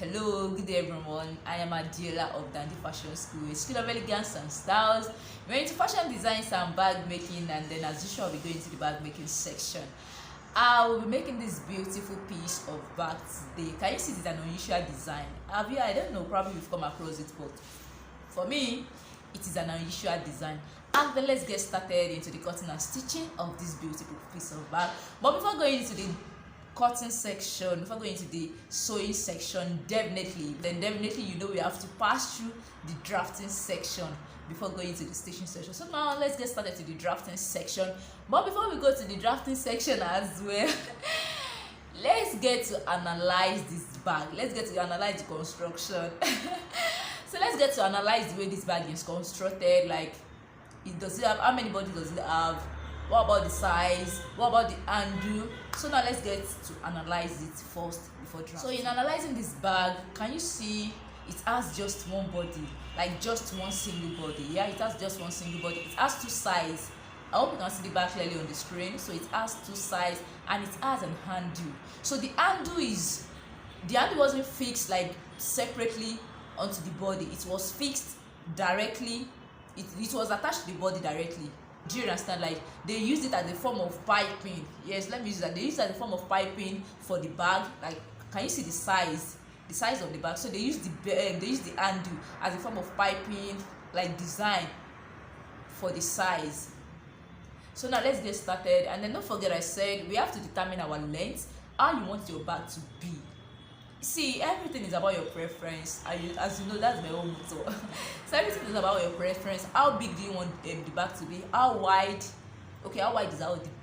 Hello, good day everyone. I am Adiola of Dandy Fashion School, a school of elegance and styles. We're into fashion designs and bag making, and then as usual we'll be going to the bag making section. I will be making this beautiful piece of bag today. Can you see it's an unusual design? I don't know, probably you've come across it, but for me, it is an unusual design. And then let's get started into the cutting and stitching of this beautiful piece of bag. But before going into the cutting section, before going into the sewing section, definitely we have to pass through the drafting section before going to the stitching section. So now let's get started to the drafting section. But before we go to the drafting section as well, let's get to analyze this bag. Let's get to analyze the construction. So let's get to analyze the way this bag is constructed. Like, does it have, how many bodies does it have? What about the size? What about the handle? So now let's get to analyze it first before drafting. So in analyzing this bag, can you see it has just one body, like just one single body? Yeah, it has just one single body. It has two sides. I hope you can see the bag clearly on the screen. So it has two sides and it has an handle. So the handle wasn't fixed like separately onto the body. It was fixed directly. It was attached to the body directly. Do you understand? Like, they used it as a form of piping. Yes, let me use that. They used it as a form of piping for the bag. Like, can you see the size of the bag? So they used the handle as a form of piping, like design for the size. So now let's get started. And then don't forget, I said we have to determine our length, how you want your bag to be. See, everything is about your preference. As you know, that's my own motto. So everything is about your preference. How big do you want the bag to be? How wide? Okay, how wide is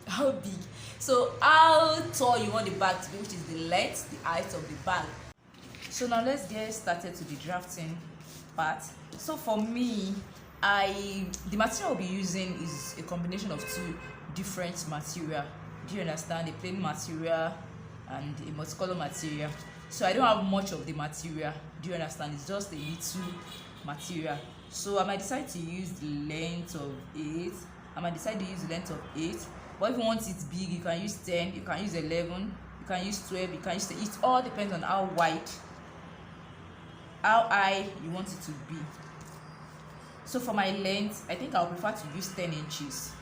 how big? So how tall you want the bag to be, which is the length, the height of the bag. So now let's get started to the drafting part. So for me, the material I'll be using is a combination of two different material. Do you understand? A plain material and a multicolor material. So I don't have much of the material. Do you understand? It's just a little material. So I might decide to use the length of 8. I might decide to use the length of 8. But if you want it big, you can use 10, you can use 11, you can use 12, you can use 10. It all depends on how wide, how high you want it to be. So for my length, I think I'll prefer to use 10 inches.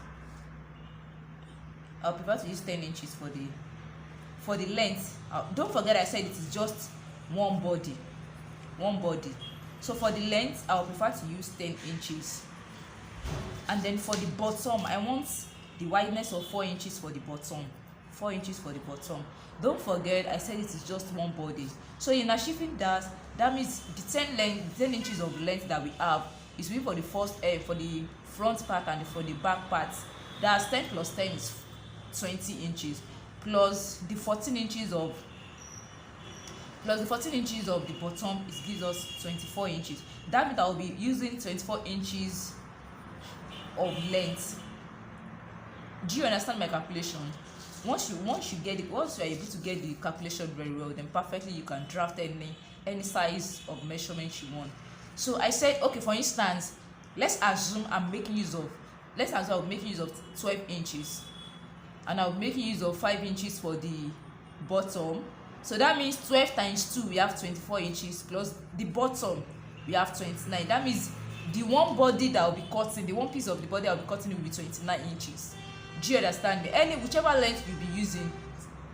I'll prefer to use 10 inches for the length. Don't forget I said it is just one body. So for the length, I'll prefer to use 10 inches. And then for the bottom, I want the wideness of 4 inches for the bottom. 4 inches for the bottom. Don't forget I said it is just one body. So in achieving that means the 10 inches of length that we have is for the for the front part and for the back part. That's 10 plus 10 is 20 inches. Plus the 14 inches of the bottom, it gives us 24 inches. That means I will be using 24 inches of length. Do you understand my calculation? Once you are able to get the calculation very well, then perfectly you can draft any size of measurement you want. So I said, okay, for instance, let's assume I'm making use of 12 inches. And I'll be making use of 5 inches for the bottom. So that means 12 times 2, we have 24 inches, plus the bottom, we have 29. That means the one body that I'll be cutting, the one piece of the body I'll be cutting will be 29 inches. Do you understand me? Whichever length you'll be using,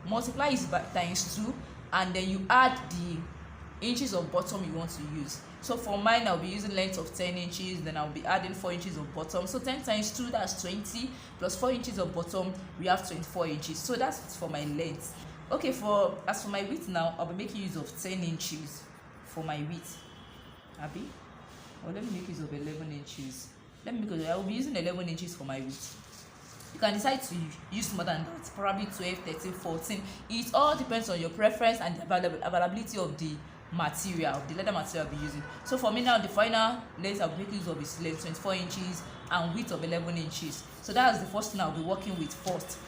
multiply it by times 2, and then you add the inches of bottom you want to use. So for mine, I'll be using length of 10 inches, then I'll be adding 4 inches of bottom. So 10 times 2, that's 20, plus 4 inches of bottom, we have 24 inches. So that's for my length. Okay, as for my width now, I'll be making use of 10 inches for my width. Abby? Or let me make use of 11 inches. I will be using 11 inches for my width. You can decide to use more than that, probably 12, 13, 14. It all depends on your preference and the availability of the leather material I'll be using. So for me now, the final length I'll be making use of is length 24 inches and width of 11 inches. So that's the first thing I'll be working with first.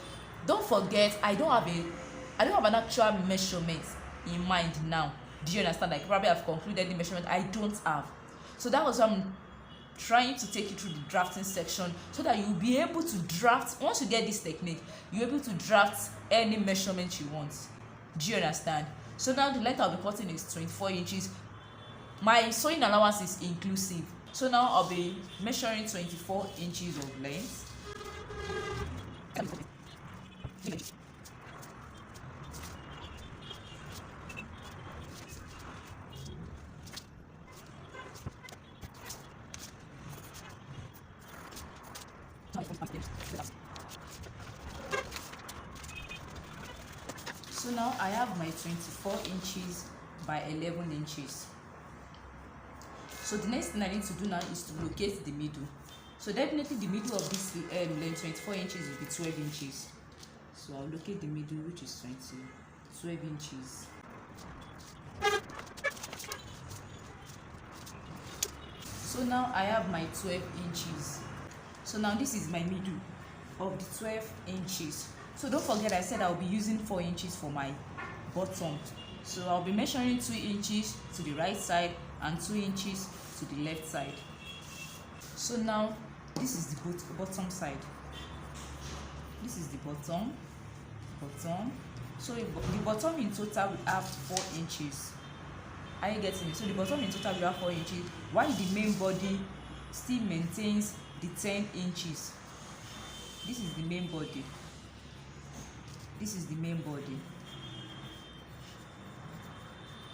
Don't forget, I don't have an actual measurement in mind now. Do you understand? Like, probably I've concluded the measurement I don't have. So that was I'm trying to take you through the drafting section, so that you'll be able to draft. Once you get this technique, you're able to draft any measurement you want. Do you understand? So now the length I'll be cutting is 24 inches. My sewing allowance is inclusive, so now I'll be measuring 24 inches of length. So now I have my 24 inches by 11 inches. So the next thing I need to do now is to locate the middle. So definitely the middle of this length 24 inches will be 12 inches. So I'll locate the middle, which is 12 inches. So now I have my 12 inches. So now this is my middle of the 12 inches. So don't forget I said I'll be using 4 inches for my bottom. So I'll be measuring 2 inches to the right side and 2 inches to the left side. So now this is the bottom side. This is the bottom. So the bottom in total will have 4 inches. Are you getting it? So the bottom in total will have 4 inches, while the main body still maintains the 10 inches. This is the main body. This is the main body.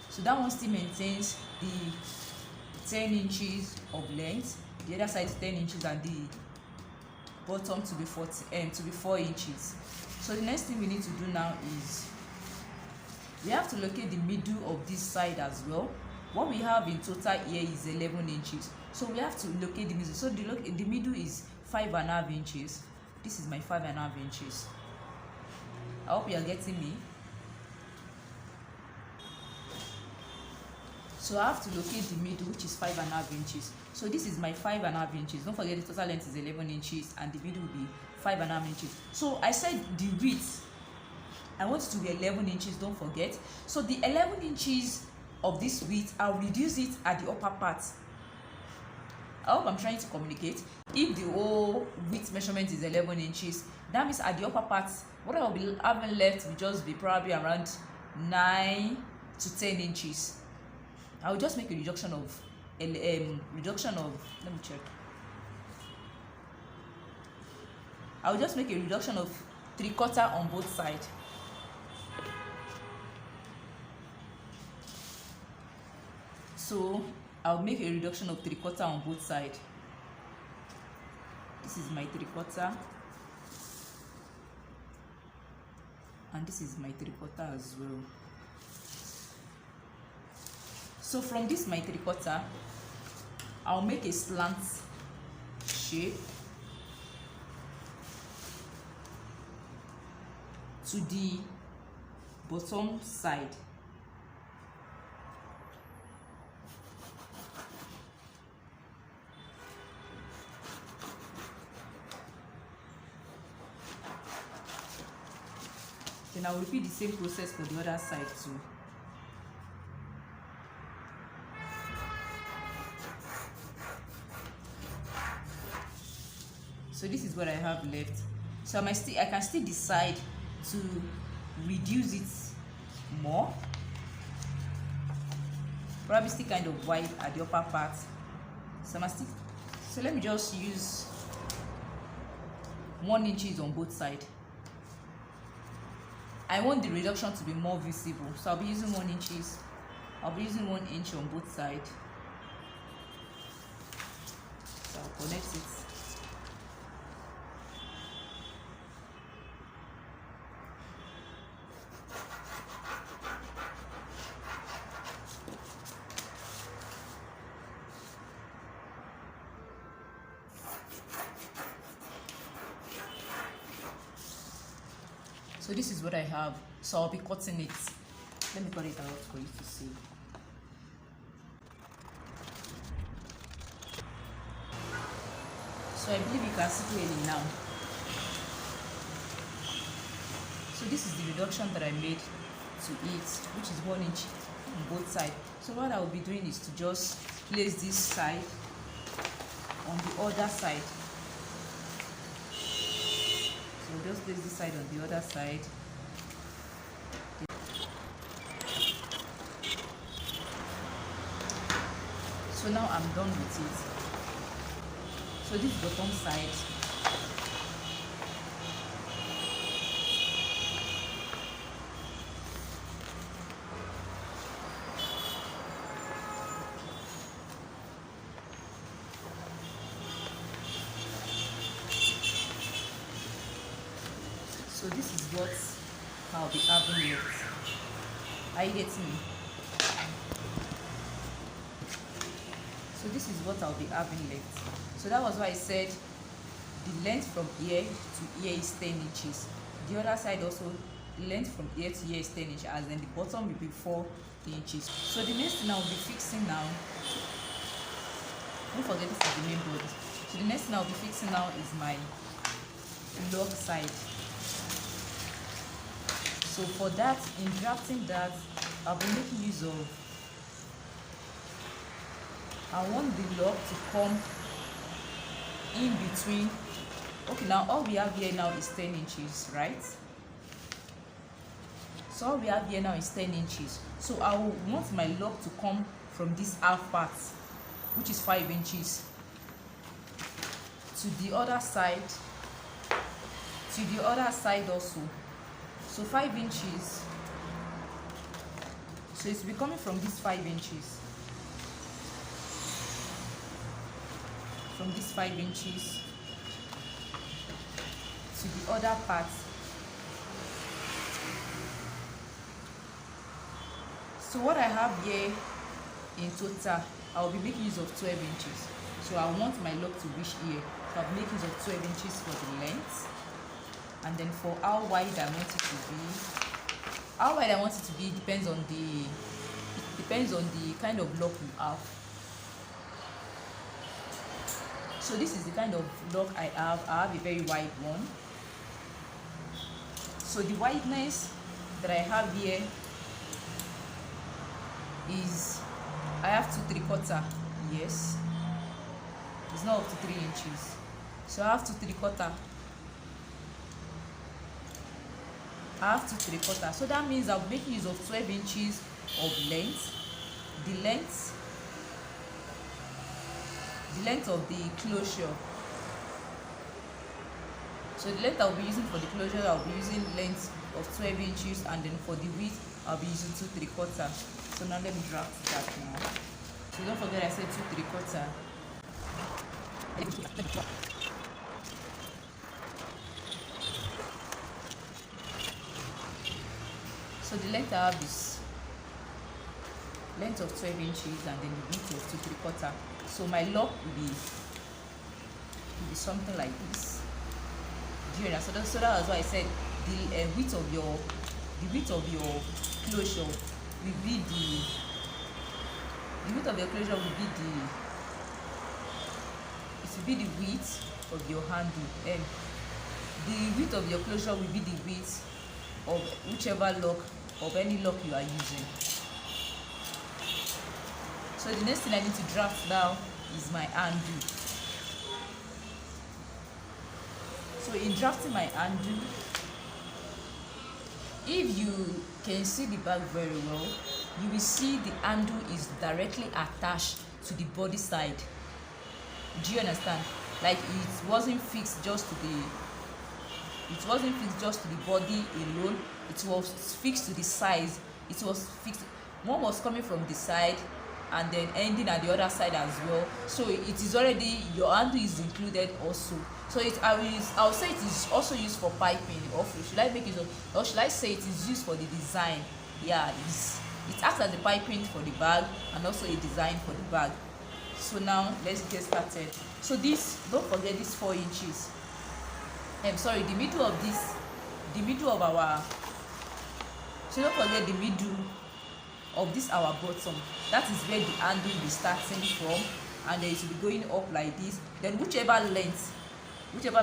So that one still maintains the 10 inches of length. The other side is 10 inches and the bottom to be 4 inches. So the next thing we need to do now is we have to locate the middle of this side as well. What we have in total here is 11 inches. So we have to locate the middle. So the middle is 5.5 inches. This is my 5.5 inches. I hope you are getting me. So I have to locate the middle, which is 5.5 inches. So this is my 5.5 inches. Don't forget the total length is 11 inches and the middle will be 5.5 inches. So I said the width, I want it to be 11 inches, don't forget. So the 11 inches of this width, I'll reduce it at the upper part. I hope I'm trying to communicate. If the whole width measurement is 11 inches, that means at the upper part, what I'll be having left will just be probably around 9 to 10 inches. I will just make a reduction of, let me check. I will just make a reduction of 3/4 on both sides. So I'll make a reduction of 3/4 on both sides. This is my 3/4, and this is my 3/4 as well. So from this my 3/4, I'll make a slant shape to the bottom side. Then I will repeat the same process for the other side too. So this is what I have left. So I can still decide to reduce it more, probably still kind of wide at the upper part. So let me just use 1 inch on both sides. I want the reduction to be more visible, so I'll be using 1 inch. I'll be using 1 inch on both sides. So I'll connect it. So this is what I have. So I'll be cutting it. Let me cut it out for you to see. So I believe you can see clearly now. So this is the reduction that I made to it, which is 1 inch on both sides. So what I will be doing is to just place this side on the other side. So just place this side on the other side. So now I'm done with it. So this bottom side, so this is what I'll be having left. Are you getting me? So this is what I'll be having left. So that was why I said the length from here to here is 10 inches. The other side also, the length from here to here is 10 inches, and then the bottom will be 4 inches. So the next thing I'll be fixing now, don't forget this is the main body. So the next thing I'll be fixing now is my log side. So for that, in drafting that, I'll be making use of, I want the log to come in between. Okay, now all we have here now is 10 inches, right? So all we have here now is 10 inches. So I will want my log to come from this half part, which is 5 inches, to the other side, also. So 5 inches. So it's be coming from this 5 inches. From this 5 inches to the other part. So what I have here in total, I'll be making use of 12 inches. So I want my log to reach here. So I'll be making use of 12 inches for the length. And then for how wide I want it to be, how wide I want it to be depends on the kind of log you have. So this is the kind of log I have. I have a very wide one. So the wideness that I have here is, I have 2 3/4. Yes, it's not up to 3 inches. So I have 2 3/4. I have 2 3/4. So that means I'll be making use of 12 inches of length. The length of the closure. So the length I'll be using for the closure, I'll be using length of 12 inches, and then for the width I'll be using 2 3/4. So now let me draft that now. So don't forget I said 2 3/4. So the length I have is length of 12 inches, and then the width of 2 3/4. So my log will be something like this. Do you understand? So that was why I said the width of your closure will be the width of your closure will be the width of your handle. The width of your closure will be the width of whichever lock, of any lock you are using. So the next thing I need to draft now is my handle. So in drafting my handle, if you can see the bag very well, you will see the handle is directly attached to the body side. Do you understand? Like it wasn't fixed just to the body alone. It was fixed to the sides. It was fixed, one was coming from the side and then ending at the other side as well. So it is already, your handle is included also. So I will say it is also used for piping. Or should I make it, or should I say it is used for the design? Yeah, it acts as a piping for the bag and also a design for the bag. So now let's get started. So this, don't forget this 4 inches. Sorry, the middle of our, so don't forget the middle of this our bottom. That is where the handle will be starting from, and then it will be going up like this. Then whichever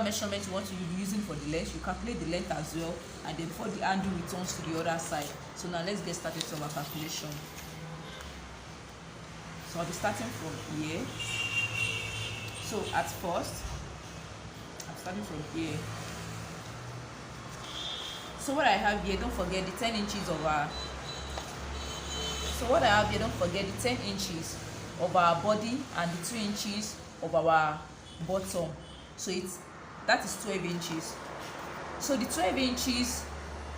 measurement you want to be using for the length, you calculate the length as well, and then before the handle returns to the other side. So now let's get started to our calculation. So I'll be starting from here. So at first, I'm starting from here. So what I have here, don't forget the 10 inches of our. So what I have here, don't forget the 10 inches of our body and the 2 inches of our bottom. So that is 12 inches. So the 12 inches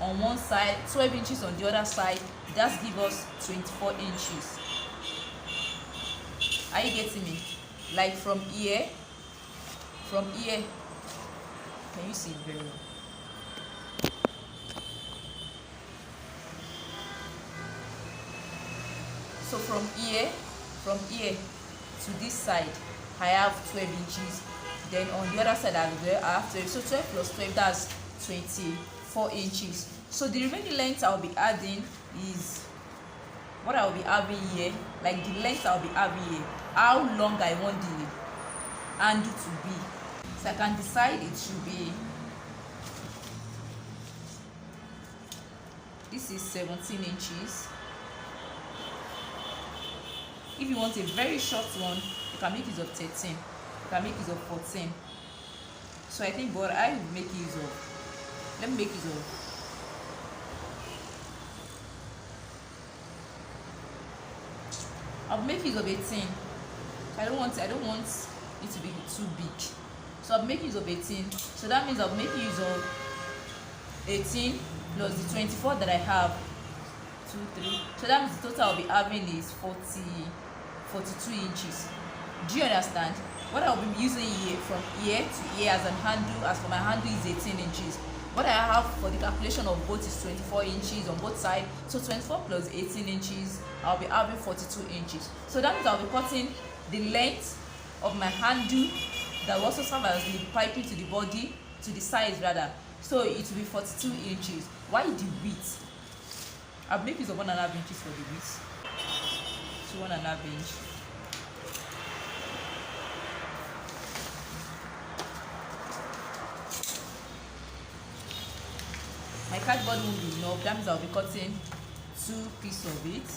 on one side, 12 inches on the other side, that gives us 24 inches. Are you getting me? Like from here, can you see it very well? So from here to this side, I have 12 inches. Then on the other side as well, I have 12. So 12 plus 12, that's 24 inches. So the remaining length I'll be adding is what I'll be having here, like the length I'll be having here, how long I want the handle to be. So I can decide it should be, this is 17 inches. If you want a very short one, you can make use of 13, you can make use of 14. So I think what I will make use of, let me make use of, I'll make use of 18. I don't want it to be too big. So I'll make use of 18. So that means I'll make use of 18 plus the 24 that I have. 2, 3. So that means the total I'll be having is 42 inches. Do you understand? What I'll be using here from here to here as a handle, as for my handle, is 18 inches. What I have for the calculation of both is 24 inches on both sides. So 24 plus 18 inches, I'll be having 42 inches. So that means I'll be cutting the length of my handle that will also serve as the piping to the body, to the sides rather. So it will be 42 inches. Why the width? I'll make use of 1.5 inches for the width. So 1.5 inch. My cardboard won't be enough. That means I'll be cutting 2 pieces of it.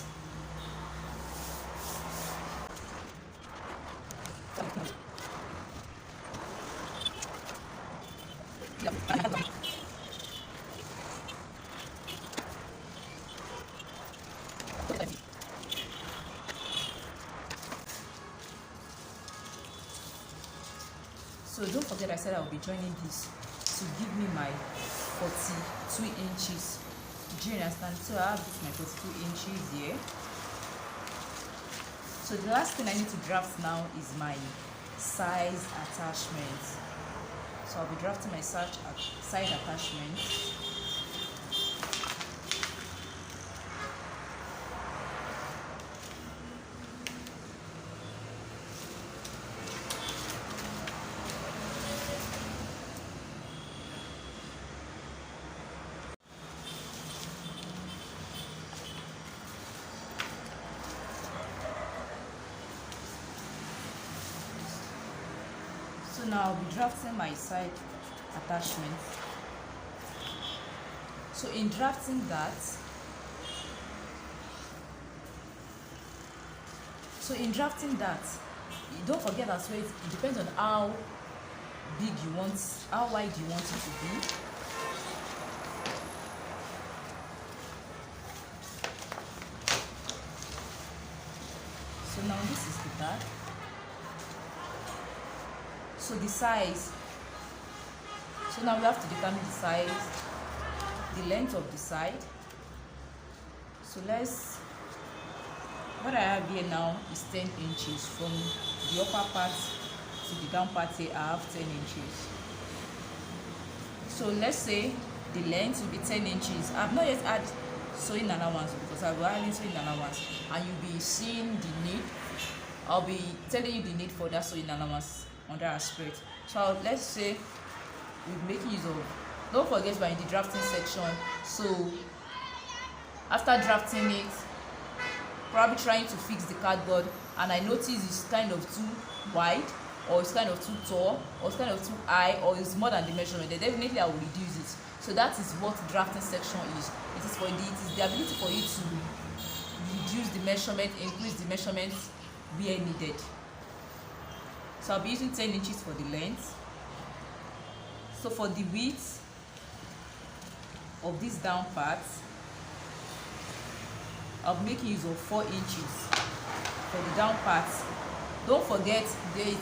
So don't forget I said I'll be joining this to give me my 42 inches. Do you understand? So I have this my 42 inches here. So the last thing I need to draft now is my size attachment. So I'll be drafting my side attachment. So now I'll be drafting my side attachment. So in drafting that, you don't forget as well, it depends on how big you want, how wide you want it to be. So now this is the back. So the size, so now we have to determine the size, the length of the side. So what I have here now is 10 inches. From the upper part to the down part here, I have 10 inches. So let's say the length will be 10 inches. I've not yet added sewing allowance because I'll be adding sewing allowance, and you'll be seeing the need. I'll be telling you the need for that sewing allowance on that aspect. So let's say we're making use of, don't forget we're in the drafting section. So after drafting it, probably trying to fix the cardboard, and I notice it's kind of too wide, or it's kind of too tall, or it's kind of too high, or it's more than the measurement, then definitely I will reduce it. So that is what drafting section is. It is the ability for you to reduce the measurement, increase the measurement where needed. So I'll be using 10 inches for the length. So for the width of this down part, I'll be making use of 4 inches. for the down part, don't forget that it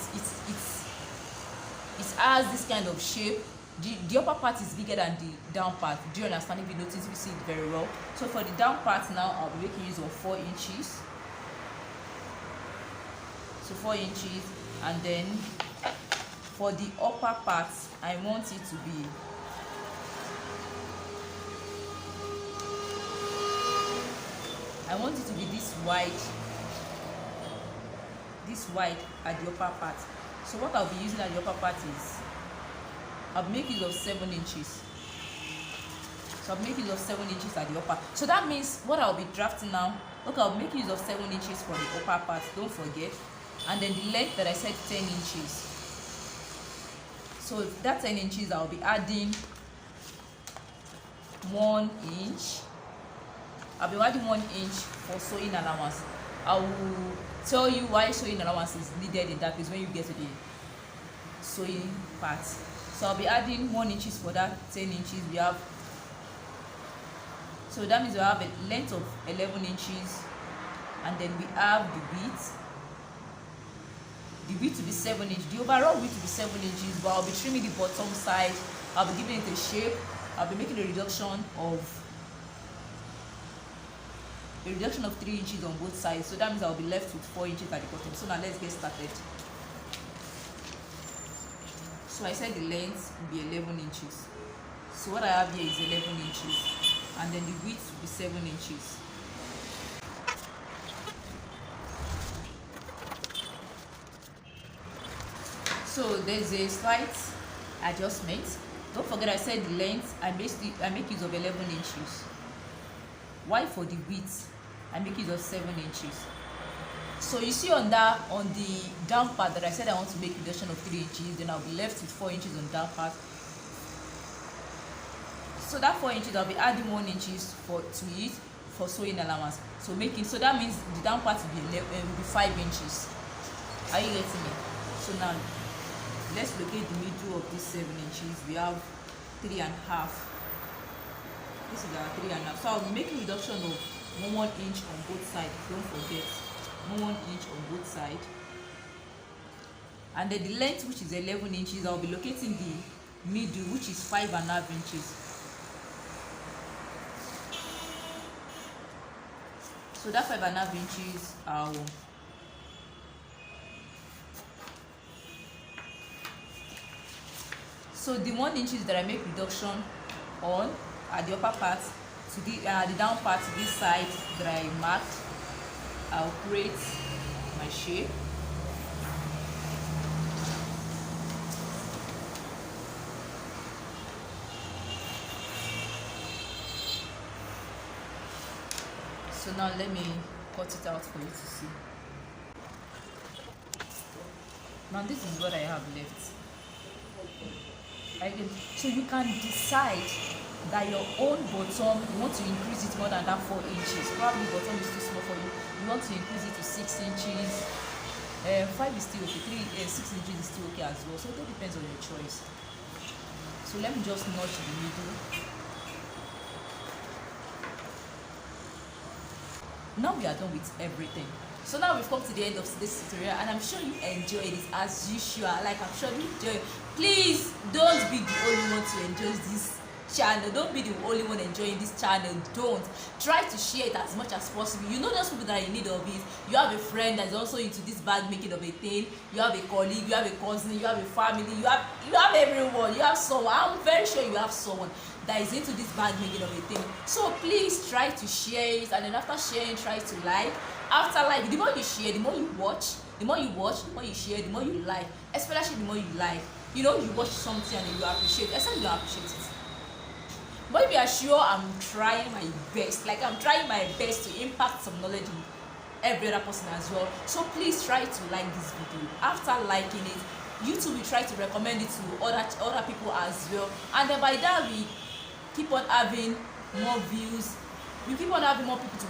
has this kind of shape. The upper part is bigger than the down part. Do you understand? If you notice, you see it very well. So for the down part now, I'll be making use of 4 inches. So 4 inches, and then for the upper part, I want it to be this wide at the upper part. So what I'll be using at the upper part is, I'll make use of 7 inches. So I'll make use of 7 inches at the upper. So that means what I'll be drafting now, look, I'll make use of 7 inches for the upper part, don't forget. And then the length that I said 10 inches. So that 10 inches, I'll be adding 1 inch. I'll be adding 1 inch for sewing allowance. I will tell you why sewing allowance is needed in that place when you get to the sewing part. So I'll be adding 1 inches for that 10 inches. So that means we have a length of 11 inches, and then we have the width. The width to be 7 inches. The overall width to be 7 inches, but I'll be trimming the bottom side. I'll be giving it a shape. I'll be making a reduction of 3 inches on both sides. So that means I'll be left with 4 inches at the bottom. So now let's get started. So I said the length will be 11 inches. So what I have here is 11 inches, and then the width will be 7 inches. So there's a slight adjustment. Don't forget I said the length, I make use of 11 inches. Why for the width I make use of 7 inches? So you see on the down part that I said I want to make reduction of 3 inches, then I'll be left with 4 inches on down part. So that 4 inches, I'll be adding 1 inches to it for sewing allowance. So that means the down part will be 5 inches. Are you getting me? So now let's locate the middle of this 7 inches. We have 3.5. This is our 3.5. So I'll be making reduction of 1 inch on both sides. Don't forget, 1 inch on both sides. And then the length, which is 11 inches, I'll be locating the middle, which is 5.5 inches. So that 5.5 inches, so the 1 inches that I make reduction on at the upper part to the down part to this side that I marked, I'll create my shape. So now let me cut it out for you to see. Now this is what I have left. So you can decide that your own bottom, you want to increase it more than that 4 inches. Probably bottom is too small for you. You want to increase it to 6 inches. 5 is still okay. 6 inches is still okay as well. So it all depends on your choice. So let me just notch the middle. Now we are done with everything. So now we've come to the end of this tutorial, and I'm sure you enjoyed it as usual. Like, I'm sure you enjoy it. Please don't be the only one to enjoy this channel. Don't be the only one enjoying this channel. Don't try to share it as much as possible. You know those people that are in need of it. You have a friend that's also into this bag making of a thing. You have a colleague, you have a cousin, you have a family, you have everyone. You have someone. I'm very sure you have someone that is into this bag making of a thing. So please try to share it, and then after sharing, try to like. After like, the more you share, the more you watch, the more you share, the more you like. Especially the more you like. You know, you watch something and you appreciate it. Except you appreciate it. But if you are sure, I'm trying my best. Like, I'm trying my best to impact some knowledge in every other person as well. So please try to like this video. After liking it, YouTube will try to recommend it to other people as well. And then by that, we keep on having more views. We keep on having more people to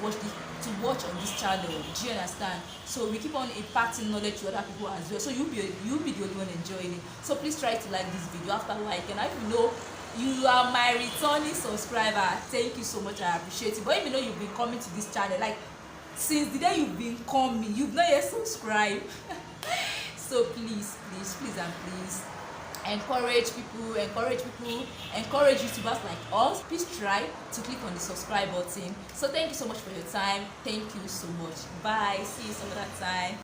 watch on this channel. Do you understand? So we keep on imparting knowledge to other people as well. So you'll be the only one enjoying it. So please try to like this video after liking. And if you know you are my returning subscriber, thank you so much. I appreciate it. But if you know you've been coming to this channel, like, since the day you've been coming, you've not yet subscribed. So please, and please encourage people, encourage YouTubers like us. Please try to click on the subscribe button. So thank you so much for your time. Thank you so much. Bye. See you some other time.